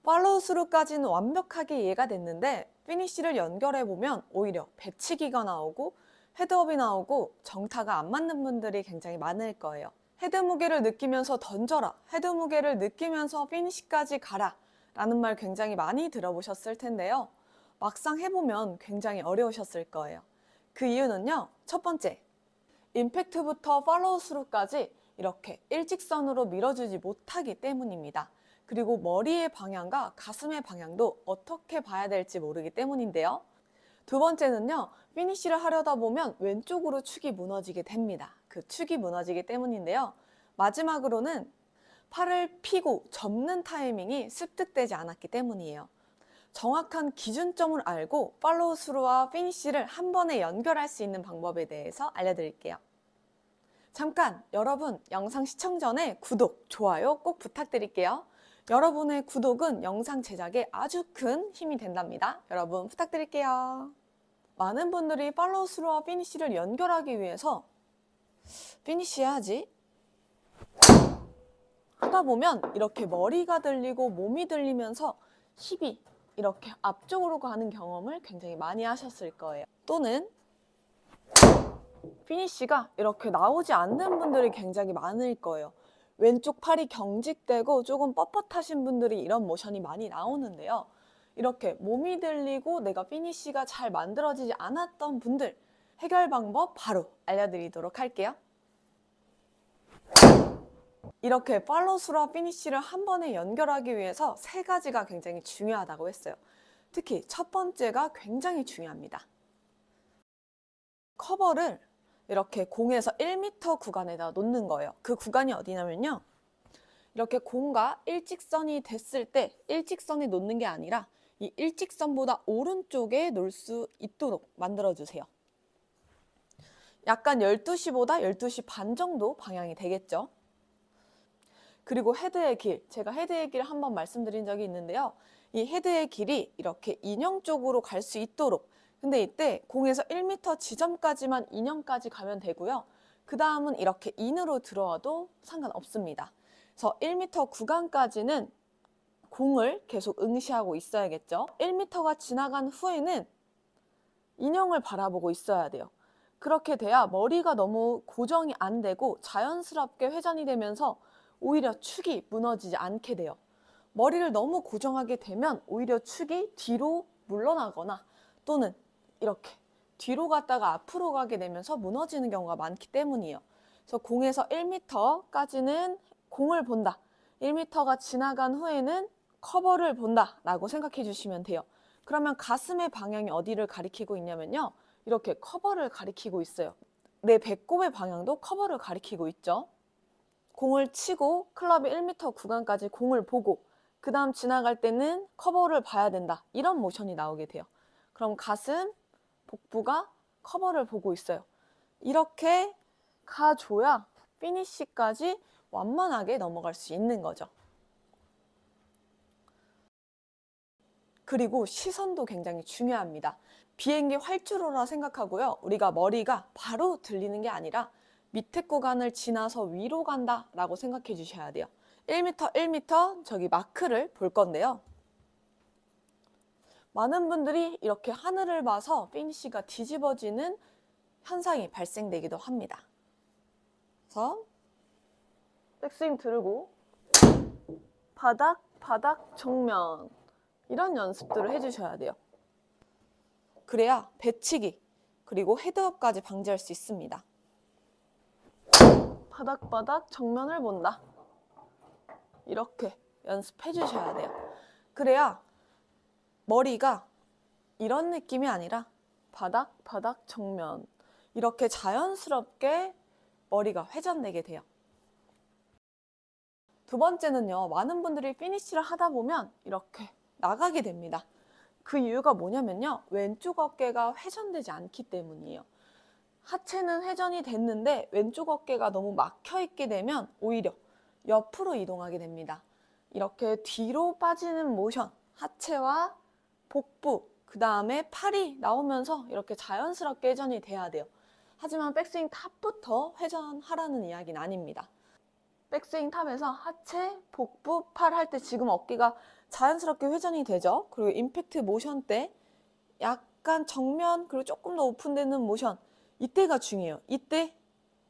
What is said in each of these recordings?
팔로우 스루까지는 완벽하게 이해가 됐는데 피니쉬를 연결해보면 오히려 배치기가 나오고 헤드업이 나오고 정타가 안 맞는 분들이 굉장히 많을 거예요. 헤드 무게를 느끼면서 던져라, 헤드 무게를 느끼면서 피니쉬까지 가라 라는 말 굉장히 많이 들어보셨을 텐데요. 막상 해보면 굉장히 어려우셨을 거예요. 그 이유는요, 첫 번째, 임팩트부터 팔로우 스루까지 이렇게 일직선으로 밀어주지 못하기 때문입니다. 그리고 머리의 방향과 가슴의 방향도 어떻게 봐야 될지 모르기 때문인데요. 두 번째는요, 피니쉬를 하려다 보면 왼쪽으로 축이 무너지게 됩니다. 그 축이 무너지기 때문인데요. 마지막으로는 팔을 펴고 접는 타이밍이 습득되지 않았기 때문이에요. 정확한 기준점을 알고 팔로우 스루와 피니쉬를 한 번에 연결할 수 있는 방법에 대해서 알려드릴게요. 잠깐 여러분 영상 시청 전에 구독, 좋아요 꼭 부탁드릴게요. 여러분의 구독은 영상 제작에 아주 큰 힘이 된답니다. 여러분 부탁드릴게요. 많은 분들이 팔로우 스루와 피니쉬를 연결하기 위해서 피니쉬 해야지 하다 보면 이렇게 머리가 들리고 몸이 들리면서 힙이 이렇게 앞쪽으로 가는 경험을 굉장히 많이 하셨을 거예요. 또는 피니쉬가 이렇게 나오지 않는 분들이 굉장히 많을 거예요. 왼쪽 팔이 경직되고 조금 뻣뻣하신 분들이 이런 모션이 많이 나오는데요. 이렇게 몸이 들리고 내가 피니쉬가 잘 만들어지지 않았던 분들 해결 방법 바로 알려드리도록 할게요. 이렇게 팔로우 스루와 피니쉬를 한 번에 연결하기 위해서 세 가지가 굉장히 중요하다고 했어요. 특히 첫 번째가 굉장히 중요합니다. 커버를 이렇게 공에서 1m 구간에다 놓는 거예요. 그 구간이 어디냐면요. 이렇게 공과 일직선이 됐을 때 일직선에 놓는 게 아니라 이 일직선보다 오른쪽에 놓을 수 있도록 만들어주세요. 약간 12시보다 12시 반 정도 방향이 되겠죠. 그리고 헤드의 길, 제가 헤드의 길 한번 말씀드린 적이 있는데요. 이 헤드의 길이 이렇게 인형 쪽으로 갈 수 있도록, 근데 이때 공에서 1m 지점까지만 인형까지 가면 되고요. 그 다음은 이렇게 인으로 들어와도 상관없습니다. 그래서 1m 구간까지는 공을 계속 응시하고 있어야겠죠. 1m가 지나간 후에는 인형을 바라보고 있어야 돼요. 그렇게 돼야 머리가 너무 고정이 안 되고 자연스럽게 회전이 되면서 오히려 축이 무너지지 않게 돼요. 머리를 너무 고정하게 되면 오히려 축이 뒤로 물러나거나 또는 이렇게 뒤로 갔다가 앞으로 가게 되면서 무너지는 경우가 많기 때문이에요. 그래서 공에서 1m까지는 공을 본다. 1m가 지나간 후에는 커버를 본다 라고 생각해 주시면 돼요. 그러면 가슴의 방향이 어디를 가리키고 있냐면요. 이렇게 커버를 가리키고 있어요. 내 배꼽의 방향도 커버를 가리키고 있죠. 공을 치고 클럽이 1m 구간까지 공을 보고 그 다음 지나갈 때는 커버를 봐야 된다. 이런 모션이 나오게 돼요. 그럼 가슴, 복부가 커버를 보고 있어요. 이렇게 가줘야 피니쉬까지 완만하게 넘어갈 수 있는 거죠. 그리고 시선도 굉장히 중요합니다. 비행기 활주로라 생각하고요. 우리가 머리가 바로 들리는 게 아니라 밑에 구간을 지나서 위로 간다 라고 생각해 주셔야 돼요. 1m, 1m 저기 마크를 볼 건데요. 많은 분들이 이렇게 하늘을 봐서 피니쉬가 뒤집어지는 현상이 발생되기도 합니다. 그래서 백스윙 들고 바닥, 바닥, 정면 이런 연습들을 해주셔야 돼요. 그래야 배치기 그리고 헤드업까지 방지할 수 있습니다. 바닥, 바닥, 정면을 본다. 이렇게 연습해 주셔야 돼요. 그래야 머리가 이런 느낌이 아니라 바닥, 바닥, 정면 이렇게 자연스럽게 머리가 회전되게 돼요. 두 번째는요. 많은 분들이 피니쉬를 하다 보면 이렇게 나가게 됩니다. 그 이유가 뭐냐면요. 왼쪽 어깨가 회전되지 않기 때문이에요. 하체는 회전이 됐는데 왼쪽 어깨가 너무 막혀 있게 되면 오히려 옆으로 이동하게 됩니다. 이렇게 뒤로 빠지는 모션, 하체와 복부, 그 다음에 팔이 나오면서 이렇게 자연스럽게 회전이 돼야 돼요. 하지만 백스윙 탑부터 회전하라는 이야기는 아닙니다. 백스윙 탑에서 하체, 복부, 팔 할 때 지금 어깨가 자연스럽게 회전이 되죠. 그리고 임팩트 모션 때 약간 정면 그리고 조금 더 오픈되는 모션, 이때가 중요해요. 이때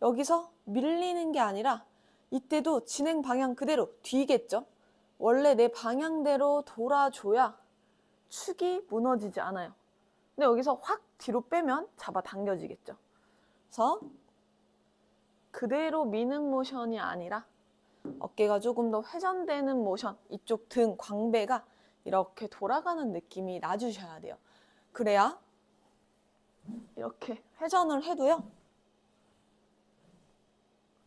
여기서 밀리는 게 아니라 이때도 진행 방향 그대로 뒤겠죠. 원래 내 방향대로 돌아줘야 축이 무너지지 않아요. 근데 여기서 확 뒤로 빼면 잡아당겨지겠죠. 그래서 그대로 미는 모션이 아니라 어깨가 조금 더 회전되는 모션, 이쪽 등 광배가 이렇게 돌아가는 느낌이 나주셔야 돼요. 그래야 이렇게 회전을 해도요,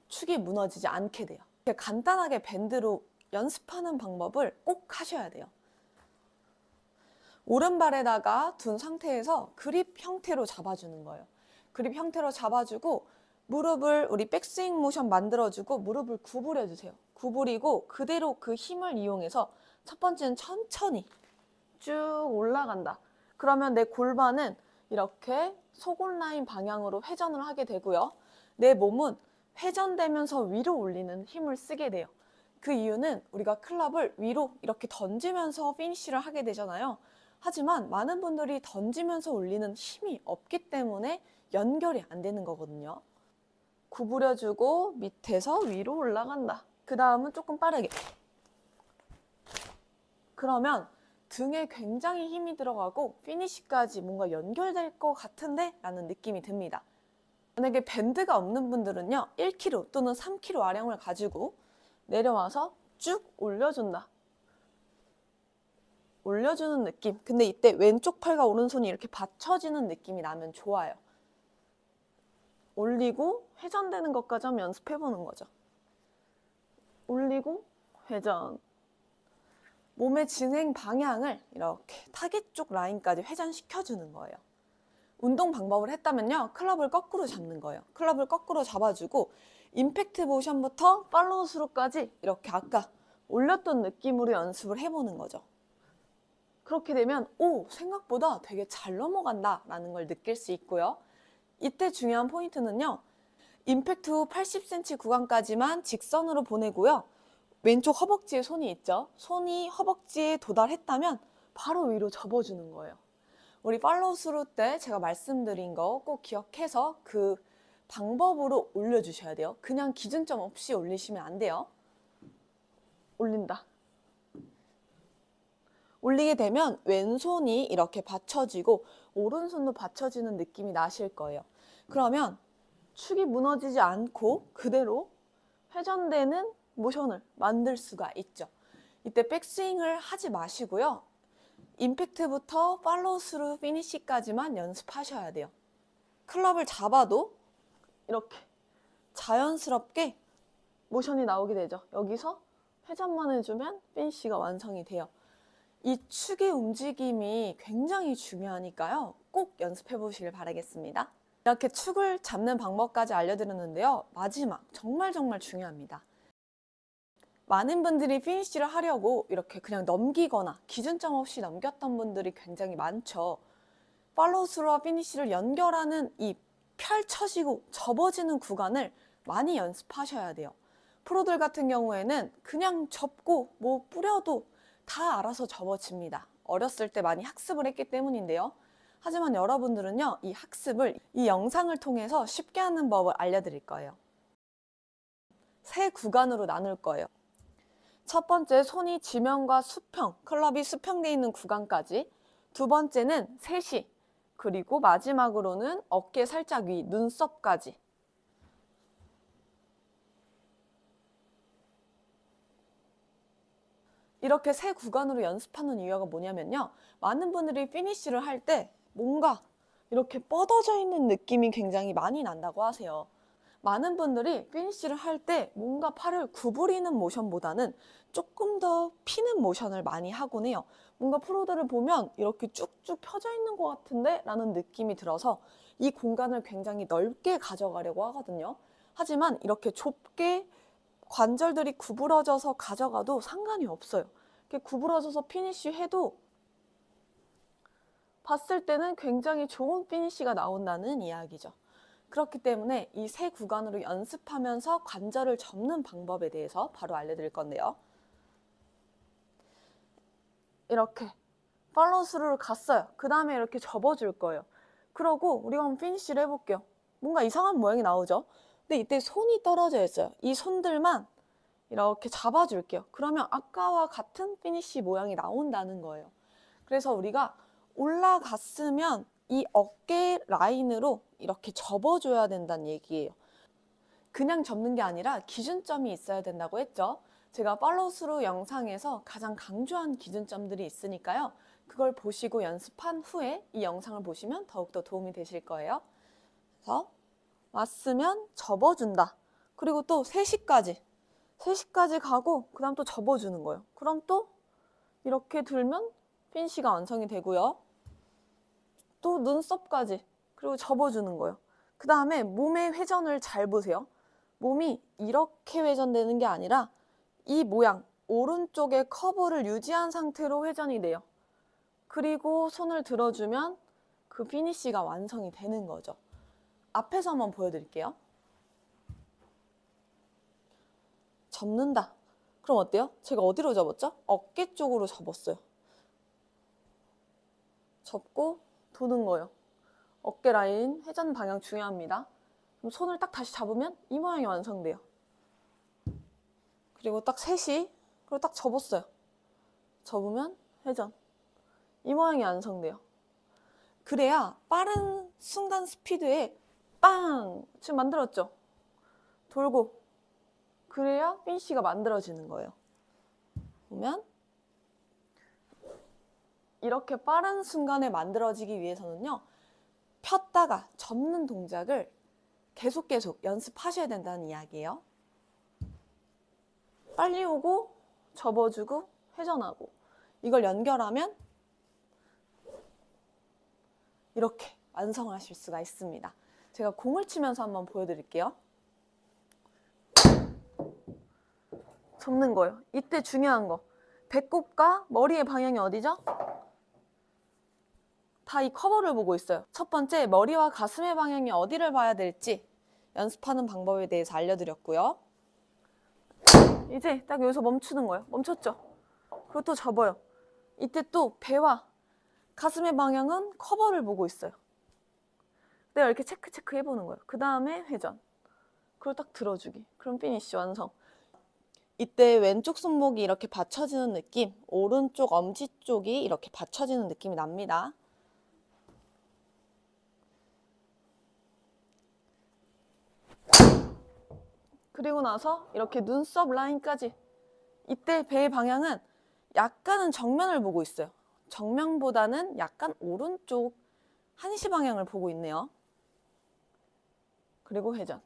축이 무너지지 않게 돼요. 이렇게 간단하게 밴드로 연습하는 방법을 꼭 하셔야 돼요. 오른발에다가 둔 상태에서 그립 형태로 잡아주는 거예요. 그립 형태로 잡아주고 무릎을, 우리 백스윙 모션 만들어주고 무릎을 구부려주세요. 구부리고 그대로 그 힘을 이용해서 첫 번째는 천천히 쭉 올라간다. 그러면 내 골반은 이렇게 속온 라인 방향으로 회전을 하게 되고요. 내 몸은 회전되면서 위로 올리는 힘을 쓰게 돼요. 그 이유는 우리가 클럽을 위로 이렇게 던지면서 피니쉬를 하게 되잖아요. 하지만 많은 분들이 던지면서 올리는 힘이 없기 때문에 연결이 안 되는 거거든요. 구부려주고 밑에서 위로 올라간다. 그 다음은 조금 빠르게. 그러면 등에 굉장히 힘이 들어가고 피니쉬까지 뭔가 연결될 것 같은데? 라는 느낌이 듭니다. 만약에 밴드가 없는 분들은요, 1kg 또는 3kg 아령을 가지고 내려와서 쭉 올려준다. 올려주는 느낌. 근데 이때 왼쪽 팔과 오른손이 이렇게 받쳐지는 느낌이 나면 좋아요. 올리고 회전되는 것까지 한번 연습해보는 거죠. 올리고 회전. 몸의 진행 방향을 이렇게 타겟 쪽 라인까지 회전시켜주는 거예요. 운동 방법을 했다면요, 클럽을 거꾸로 잡는 거예요. 클럽을 거꾸로 잡아주고 임팩트 모션부터 팔로우 스루까지 이렇게 아까 올렸던 느낌으로 연습을 해보는 거죠. 그렇게 되면 생각보다 되게 잘 넘어간다 라는 걸 느낄 수 있고요. 이때 중요한 포인트는요, 임팩트 후 80cm 구간까지만 직선으로 보내고요. 왼쪽 허벅지에 손이 있죠. 손이 허벅지에 도달했다면 바로 위로 접어주는 거예요. 우리 팔로우 스루 때 제가 말씀드린 거 꼭 기억해서 그 방법으로 올려주셔야 돼요. 그냥 기준점 없이 올리시면 안 돼요. 올린다. 올리게 되면 왼손이 이렇게 받쳐지고 오른손도 받쳐지는 느낌이 나실 거예요. 그러면 축이 무너지지 않고 그대로 회전되는 모션을 만들 수가 있죠. 이때 백스윙을 하지 마시고요. 임팩트부터 팔로우 스루 피니쉬까지만 연습하셔야 돼요. 클럽을 잡아도 이렇게 자연스럽게 모션이 나오게 되죠. 여기서 회전만 해주면 피니쉬가 완성이 돼요. 이 축의 움직임이 굉장히 중요하니까요. 꼭 연습해 보시길 바라겠습니다. 이렇게 축을 잡는 방법까지 알려드렸는데요. 마지막, 정말 중요합니다. 많은 분들이 피니쉬를 하려고 이렇게 그냥 넘기거나 기준점 없이 넘겼던 분들이 굉장히 많죠. 팔로우 스루와 피니쉬를 연결하는 이 펼쳐지고 접어지는 구간을 많이 연습하셔야 돼요. 프로들 같은 경우에는 그냥 접고 뭐 뿌려도 다 알아서 접어집니다. 어렸을 때 많이 학습을 했기 때문인데요. 하지만 여러분들은요, 이 학습을 이 영상을 통해서 쉽게 하는 법을 알려드릴 거예요. 세 구간으로 나눌 거예요. 첫 번째, 손이 지면과 수평, 클럽이 수평되어 있는 구간까지. 두 번째는 셋이, 그리고 마지막으로는 어깨 살짝 위, 눈썹까지. 이렇게 세 구간으로 연습하는 이유가 뭐냐면요, 많은 분들이 피니쉬를 할 때 뭔가 이렇게 뻗어져 있는 느낌이 굉장히 많이 난다고 하세요. 많은 분들이 피니쉬를 할 때 뭔가 팔을 구부리는 모션보다는 조금 더 피는 모션을 많이 하곤 해요. 뭔가 프로들을 보면 이렇게 쭉쭉 펴져 있는 것 같은데? 라는 느낌이 들어서 이 공간을 굉장히 넓게 가져가려고 하거든요. 하지만 이렇게 좁게 관절들이 구부러져서 가져가도 상관이 없어요. 이렇게 구부러져서 피니쉬 해도 봤을 때는 굉장히 좋은 피니쉬가 나온다는 이야기죠. 그렇기 때문에 이 세 구간으로 연습하면서 관절을 접는 방법에 대해서 바로 알려드릴 건데요. 이렇게 팔로우 스루를 갔어요. 그 다음에 이렇게 접어줄 거예요. 그러고 우리가 한번 피니쉬를 해볼게요. 뭔가 이상한 모양이 나오죠? 근데 이때 손이 떨어져 있어요. 이 손들만 이렇게 잡아줄게요. 그러면 아까와 같은 피니쉬 모양이 나온다는 거예요. 그래서 우리가 올라갔으면 이 어깨 라인으로 이렇게 접어줘야 된다는 얘기예요. 그냥 접는 게 아니라 기준점이 있어야 된다고 했죠. 제가 팔로우 스루 영상에서 가장 강조한 기준점들이 있으니까요. 그걸 보시고 연습한 후에 이 영상을 보시면 더욱더 도움이 되실 거예요. 그래서 왔으면 접어준다. 그리고 또 3시까지 가고 그 다음 또 접어주는 거예요. 그럼 또 이렇게 들면 피니쉬가 완성이 되고요. 또 눈썹까지 그리고 접어주는 거예요. 그 다음에 몸의 회전을 잘 보세요. 몸이 이렇게 회전되는 게 아니라 이 모양 오른쪽의 커브를 유지한 상태로 회전이 돼요. 그리고 손을 들어주면 그 피니쉬가 완성이 되는 거죠. 앞에서 한번 보여드릴게요. 접는다. 그럼 어때요? 제가 어디로 접었죠? 어깨 쪽으로 접었어요. 접고 도는 거예요. 어깨 라인 회전 방향 중요합니다. 그럼 손을 딱 다시 잡으면 이 모양이 완성돼요. 그리고 딱 3시 그리고 딱 접었어요. 접으면 회전. 이 모양이 완성돼요. 그래야 빠른 순간 스피드에 빵! 지금 만들었죠? 돌고 그래야 피니쉬가 만들어지는 거예요. 보면 이렇게 빠른 순간에 만들어지기 위해서는요. 폈다가 접는 동작을 계속 연습하셔야 된다는 이야기예요. 빨리 오고 접어주고 회전하고 이걸 연결하면 이렇게 완성하실 수가 있습니다. 제가 공을 치면서 한번 보여드릴게요. 접는 거예요. 이때 중요한 거. 배꼽과 머리의 방향이 어디죠? 다 이 커버를 보고 있어요. 첫 번째, 머리와 가슴의 방향이 어디를 봐야 될지 연습하는 방법에 대해서 알려드렸고요. 이제 딱 여기서 멈추는 거예요. 멈췄죠? 그것도 접어요. 이때 또 배와 가슴의 방향은 커버를 보고 있어요. 내가 이렇게 체크 해보는 거예요. 그 다음에 회전. 그리고 딱 들어주기. 그럼 피니쉬 완성. 이때 왼쪽 손목이 이렇게 받쳐지는 느낌, 오른쪽 엄지 쪽이 이렇게 받쳐지는 느낌이 납니다. 그리고 나서 이렇게 눈썹 라인까지. 이때 배의 방향은 약간은 정면을 보고 있어요. 정면보다는 약간 오른쪽 한시 방향을 보고 있네요. 그리고 회전.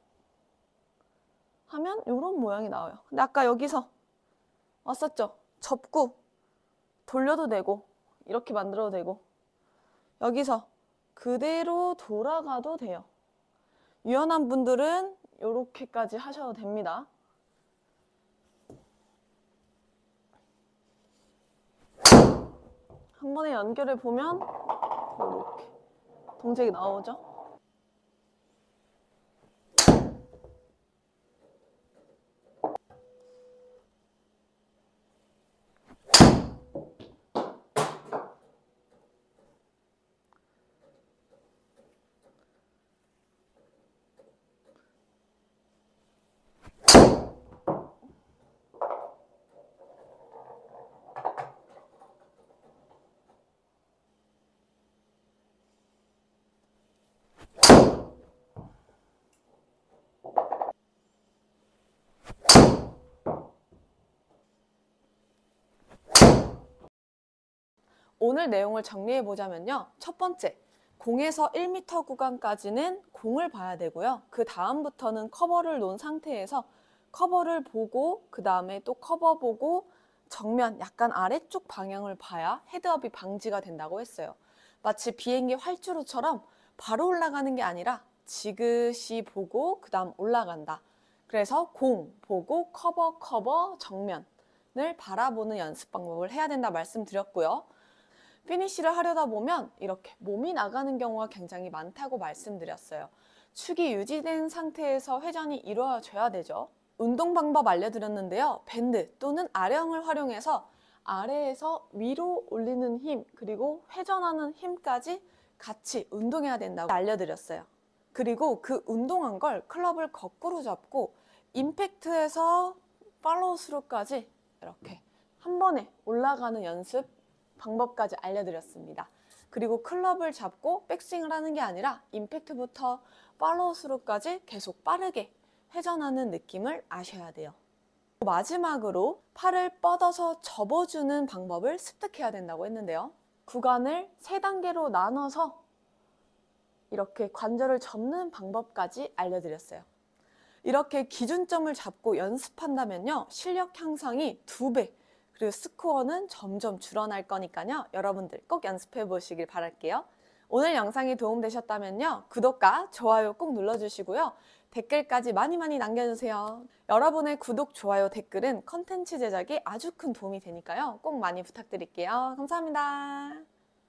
하면 이런 모양이 나와요. 근데 아까 여기서 왔었죠? 접고 돌려도 되고 이렇게 만들어도 되고 여기서 그대로 돌아가도 돼요. 유연한 분들은 이렇게까지 하셔도 됩니다. 한 번에 연결해 보면 이렇게 동작이 나오죠? 오늘 내용을 정리해 보자면요. 첫 번째, 공에서 1m 구간까지는 공을 봐야 되고요. 그 다음부터는 커버를 놓은 상태에서 커버를 보고 그 다음에 또 커버 보고 정면 약간 아래쪽 방향을 봐야 헤드업이 방지가 된다고 했어요. 마치 비행기 활주로처럼 바로 올라가는 게 아니라 지그시 보고 그 다음 올라간다. 그래서 공 보고 커버 정면을 바라보는 연습 방법을 해야 된다 말씀드렸고요. 피니쉬를 하려다 보면 이렇게 몸이 나가는 경우가 굉장히 많다고 말씀드렸어요. 축이 유지된 상태에서 회전이 이루어져야 되죠. 운동 방법 알려드렸는데요. 밴드 또는 아령을 활용해서 아래에서 위로 올리는 힘, 그리고 회전하는 힘까지 같이 운동해야 된다고 알려드렸어요. 그리고 그 운동한 걸 클럽을 거꾸로 잡고 임팩트에서 팔로우 스루까지 이렇게 한 번에 올라가는 연습 방법까지 알려드렸습니다. 그리고 클럽을 잡고 백스윙을 하는 게 아니라 임팩트부터 팔로우 스루까지 계속 빠르게 회전하는 느낌을 아셔야 돼요. 마지막으로 팔을 뻗어서 접어주는 방법을 습득해야 된다고 했는데요. 구간을 3단계로 나눠서 이렇게 관절을 접는 방법까지 알려드렸어요. 이렇게 기준점을 잡고 연습한다면요, 실력 향상이 2배, 그리고 스코어는 점점 줄어날 거니까요, 여러분들 꼭 연습해 보시길 바랄게요. 오늘 영상이 도움되셨다면요, 구독과 좋아요 꼭 눌러주시고요. 댓글까지 많이 남겨주세요. 여러분의 구독, 좋아요, 댓글은 컨텐츠 제작에 아주 큰 도움이 되니까요. 꼭 많이 부탁드릴게요. 감사합니다.